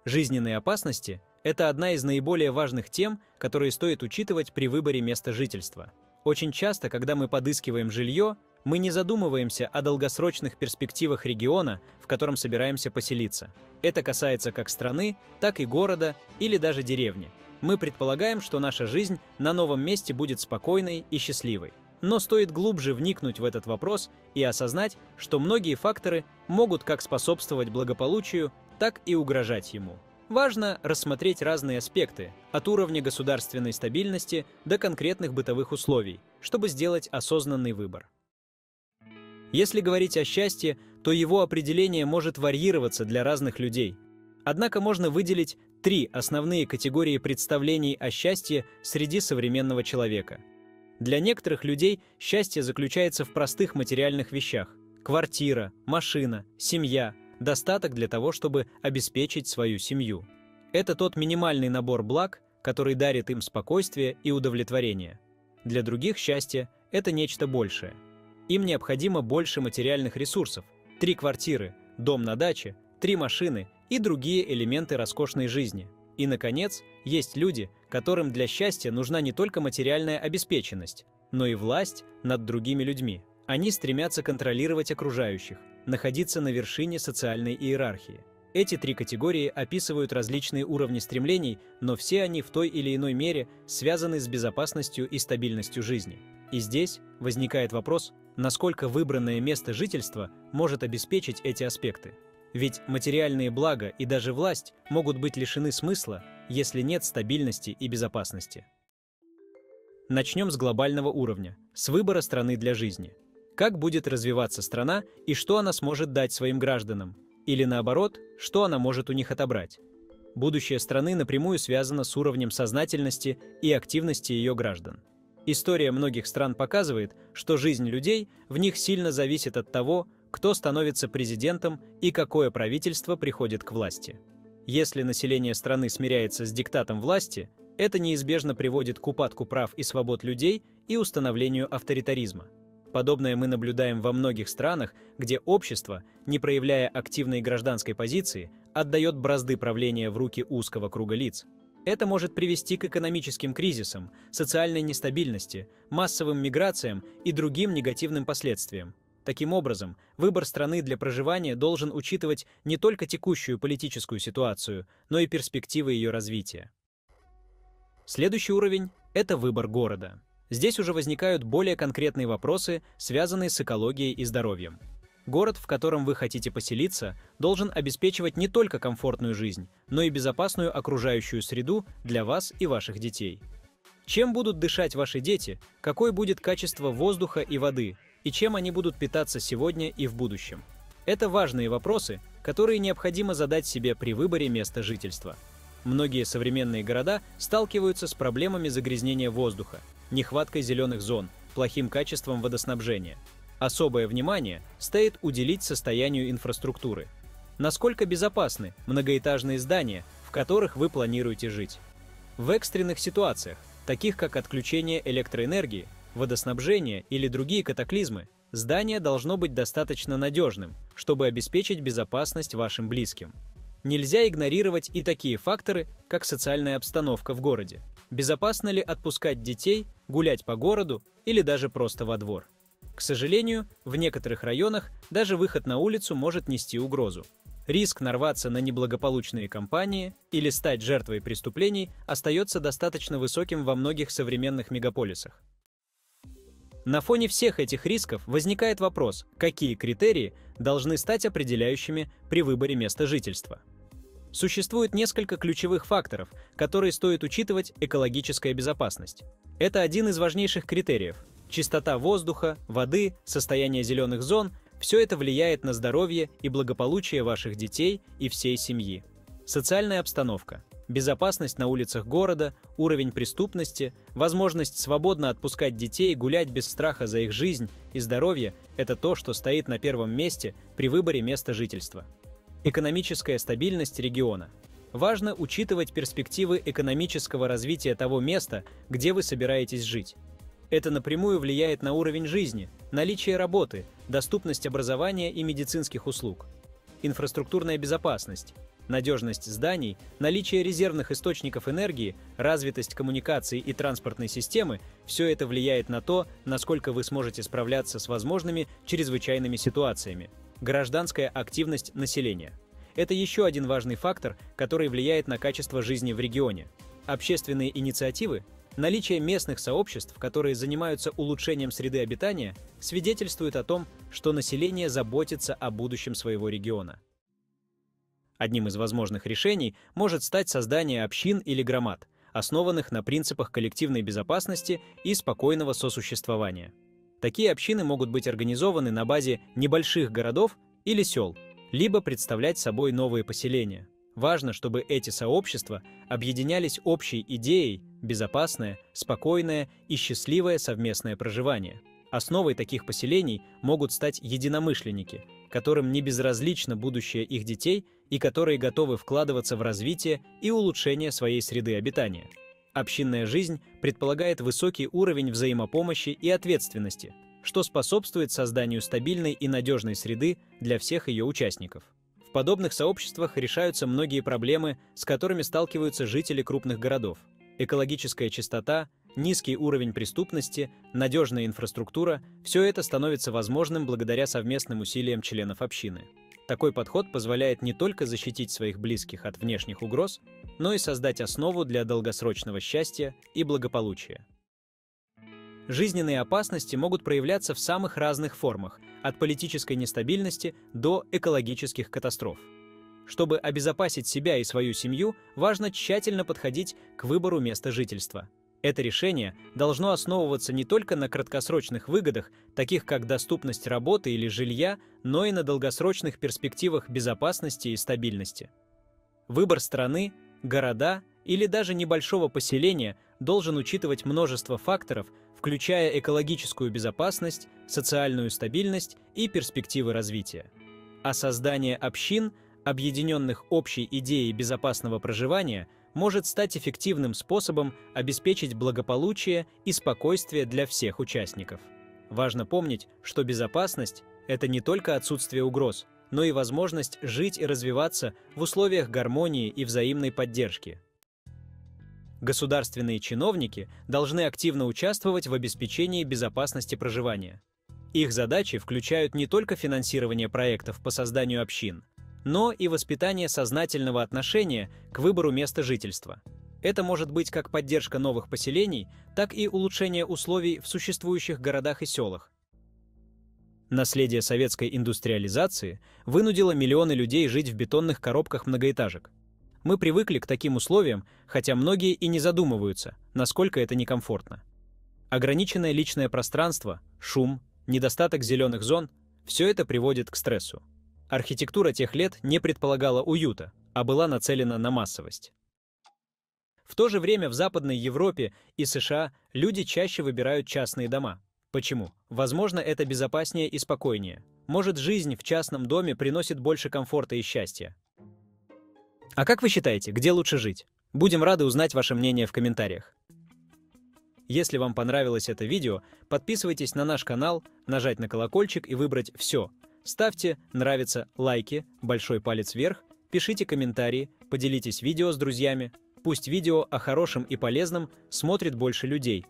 Жизненные опасности – это одна из наиболее важных тем, которые стоит учитывать при выборе места жительства. Очень часто, когда мы подыскиваем жилье, мы не задумываемся о долгосрочных перспективах региона, в котором собираемся поселиться. Это касается как страны, так и города или даже деревни. Мы предполагаем, что наша жизнь на новом месте будет спокойной и счастливой. Но стоит глубже вникнуть в этот вопрос и осознать, что многие факторы могут как способствовать благополучию, так и угрожать ему. Важно рассмотреть разные аспекты, от уровня государственной стабильности до конкретных бытовых условий, чтобы сделать осознанный выбор. Если говорить о счастье, то его определение может варьироваться для разных людей. Однако можно выделить 3 основные категории представлений о счастье среди современного человека. Для некоторых людей счастье заключается в простых материальных вещах: квартира, машина, семья, достаток для того, чтобы обеспечить свою семью. Это тот минимальный набор благ, который дарит им спокойствие и удовлетворение. Для других счастье – это нечто большее. Им необходимо больше материальных ресурсов: 3 квартиры, дом на даче, 3 машины и другие элементы роскошной жизни. И, наконец, есть люди, которым для счастья нужна не только материальная обеспеченность, но и власть над другими людьми. Они стремятся контролировать окружающих, находиться на вершине социальной иерархии. Эти 3 категории описывают различные уровни стремлений, но все они в той или иной мере связаны с безопасностью и стабильностью жизни. И здесь возникает вопрос, насколько выбранное место жительства может обеспечить эти аспекты. Ведь материальные блага и даже власть могут быть лишены смысла, если нет стабильности и безопасности. Начнем с глобального уровня, с выбора страны для жизни. Как будет развиваться страна и что она сможет дать своим гражданам? Или наоборот, что она может у них отобрать? Будущее страны напрямую связано с уровнем сознательности и активности ее граждан. История многих стран показывает, что жизнь людей в них сильно зависит от того, кто становится президентом и какое правительство приходит к власти. Если население страны смиряется с диктатом власти, это неизбежно приводит к упадку прав и свобод людей и установлению авторитаризма. Подобное мы наблюдаем во многих странах, где общество, не проявляя активной гражданской позиции, отдает бразды правления в руки узкого круга лиц. Это может привести к экономическим кризисам, социальной нестабильности, массовым миграциям и другим негативным последствиям. Таким образом, выбор страны для проживания должен учитывать не только текущую политическую ситуацию, но и перспективы ее развития. Следующий уровень – это выбор города. Здесь уже возникают более конкретные вопросы, связанные с экологией и здоровьем. Город, в котором вы хотите поселиться, должен обеспечивать не только комфортную жизнь, но и безопасную окружающую среду для вас и ваших детей. Чем будут дышать ваши дети, какое будет качество воздуха и воды, и чем они будут питаться сегодня и в будущем? Это важные вопросы, которые необходимо задать себе при выборе места жительства. Многие современные города сталкиваются с проблемами загрязнения воздуха, нехваткой зеленых зон, плохим качеством водоснабжения. Особое внимание стоит уделить состоянию инфраструктуры. Насколько безопасны многоэтажные здания, в которых вы планируете жить? В экстренных ситуациях, таких как отключение электроэнергии, водоснабжение или другие катаклизмы, здание должно быть достаточно надежным, чтобы обеспечить безопасность вашим близким. Нельзя игнорировать и такие факторы, как социальная обстановка в городе. Безопасно ли отпускать детей, гулять по городу или даже просто во двор? К сожалению, в некоторых районах даже выход на улицу может нести угрозу. Риск нарваться на неблагополучные компании или стать жертвой преступлений остается достаточно высоким во многих современных мегаполисах. На фоне всех этих рисков возникает вопрос, какие критерии должны стать определяющими при выборе места жительства. Существует несколько ключевых факторов, которые стоит учитывать: экологическая безопасность. Это один из важнейших критериев. Чистота воздуха, воды, состояние зеленых зон – все это влияет на здоровье и благополучие ваших детей и всей семьи. Социальная обстановка. Безопасность на улицах города, уровень преступности, возможность свободно отпускать детей, гулять без страха за их жизнь и здоровье – это то, что стоит на первом месте при выборе места жительства. Экономическая стабильность региона. Важно учитывать перспективы экономического развития того места, где вы собираетесь жить. Это напрямую влияет на уровень жизни, наличие работы, доступность образования и медицинских услуг. Инфраструктурная безопасность. Надежность зданий, наличие резервных источников энергии, развитость коммуникаций и транспортной системы – все это влияет на то, насколько вы сможете справляться с возможными чрезвычайными ситуациями. Гражданская активность населения. Это еще один важный фактор, который влияет на качество жизни в регионе. Общественные инициативы, наличие местных сообществ, которые занимаются улучшением среды обитания, свидетельствуют о том, что население заботится о будущем своего региона. Одним из возможных решений может стать создание общин или громад, основанных на принципах коллективной безопасности и спокойного сосуществования. Такие общины могут быть организованы на базе небольших городов или сел, либо представлять собой новые поселения. Важно, чтобы эти сообщества объединялись общей идеей безопасное, спокойное и счастливое совместное проживание. Основой таких поселений могут стать единомышленники, которым не безразлично будущее их детей и которые готовы вкладываться в развитие и улучшение своей среды обитания. Общинная жизнь предполагает высокий уровень взаимопомощи и ответственности, что способствует созданию стабильной и надежной среды для всех ее участников. В подобных сообществах решаются многие проблемы, с которыми сталкиваются жители крупных городов. Экологическая чистота, низкий уровень преступности, надежная инфраструктура – все это становится возможным благодаря совместным усилиям членов общины. Такой подход позволяет не только защитить своих близких от внешних угроз, но и создать основу для долгосрочного счастья и благополучия. Жизненные опасности могут проявляться в самых разных формах, от политической нестабильности до экологических катастроф. Чтобы обезопасить себя и свою семью, важно тщательно подходить к выбору места жительства. Это решение должно основываться не только на краткосрочных выгодах, таких как доступность работы или жилья, но и на долгосрочных перспективах безопасности и стабильности. Выбор страны, города или даже небольшого поселения должен учитывать множество факторов, включая экологическую безопасность, социальную стабильность и перспективы развития. А создание общин, объединенных общей идеей безопасного проживания, может стать эффективным способом обеспечить благополучие и спокойствие для всех участников. Важно помнить, что безопасность – это не только отсутствие угроз, но и возможность жить и развиваться в условиях гармонии и взаимной поддержки. Государственные чиновники должны активно участвовать в обеспечении безопасности проживания. Их задачи включают не только финансирование проектов по созданию общин, но и воспитание сознательного отношения к выбору места жительства. Это может быть как поддержка новых поселений, так и улучшение условий в существующих городах и селах. Наследие советской индустриализации вынудило миллионы людей жить в бетонных коробках многоэтажек. Мы привыкли к таким условиям, хотя многие и не задумываются, насколько это некомфортно. Ограниченное личное пространство, шум, недостаток зеленых зон – все это приводит к стрессу. Архитектура тех лет не предполагала уюта, а была нацелена на массовость. В то же время в Западной Европе и США люди чаще выбирают частные дома. Почему? Возможно, это безопаснее и спокойнее. Может, жизнь в частном доме приносит больше комфорта и счастья. А как вы считаете, где лучше жить? Будем рады узнать ваше мнение в комментариях. Если вам понравилось это видео, подписывайтесь на наш канал, нажать на колокольчик и выбрать «Все». Ставьте «Нравится», лайки, большой палец вверх, пишите комментарии, поделитесь видео с друзьями. Пусть видео о хорошем и полезном смотрит больше людей,